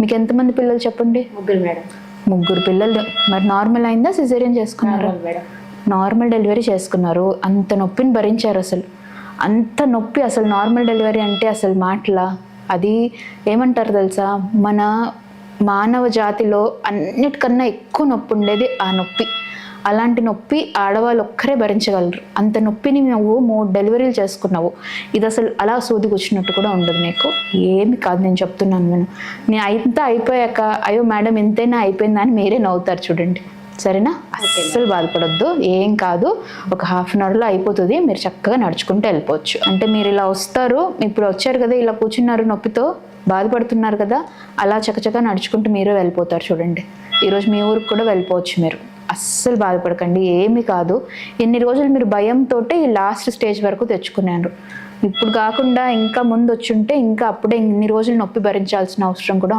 మీకు ఎంతమంది పిల్లలు చెప్పండి? 3 మేడం. 3 పిల్లలు. మరి నార్మల్ అయిందా, సిజేరియన్ చేసుకున్నారా? మేడం. నార్మల్ డెలివరీ చేసుకున్నారు. అంత నొప్పిని భరించారు. అసలు అంత నొప్పి, అసలు నార్మల్ డెలివరీ అంటే అసలు మాటలా? అది ఏమంటారు తెలుసా, మన మానవ జాతిలో అన్నిటికన్నా ఎక్కువ నొప్పి ఉండేది ఆ నొప్పి. అలాంటి నొప్పి ఆడవాళ్ళు ఒక్కరే భరించగలరు. అంత నొప్పిని నువ్వు 3 డెలివరీలు చేసుకున్నావు. ఇది అసలు అలా సూది కూర్చున్నట్టు కూడా ఉండదు నీకు. ఏమి కాదు, నేను చెప్తున్నాను. నేను అంతా అయిపోయాక అయ్యో మేడం ఎంతైనా అయిపోయిందా అని మీరే నవ్వుతారు చూడండి. సరేనా? అస్సలు బాధపడొద్దు, ఏం కాదు. ఒక హాఫ్ అన్ అవర్లో అయిపోతుంది. మీరు చక్కగా నడుచుకుంటూ వెళ్ళిపోవచ్చు. అంటే మీరు ఇలా వస్తారు, ఇప్పుడు వచ్చారు కదా, ఇలా కూర్చున్నారు, నొప్పితో బాధపడుతున్నారు కదా, అలా చక్కచక్క నడుచుకుంటూ మీరే వెళ్ళిపోతారు చూడండి. ఈరోజు మీ ఊరికి కూడా వెళ్ళిపోవచ్చు మీరు. అస్సలు బాధపడకండి, ఏమీ కాదు. ఎన్ని రోజులు మీరు భయంతో ఈ లాస్ట్ స్టేజ్ వరకు తెచ్చుకున్నారు. ఇప్పుడు కాకుండా ఇంకా ముందు వచ్చుంటే ఇంకా అప్పుడే ఇన్ని రోజులు నొప్పి భరించాల్సిన అవసరం కూడా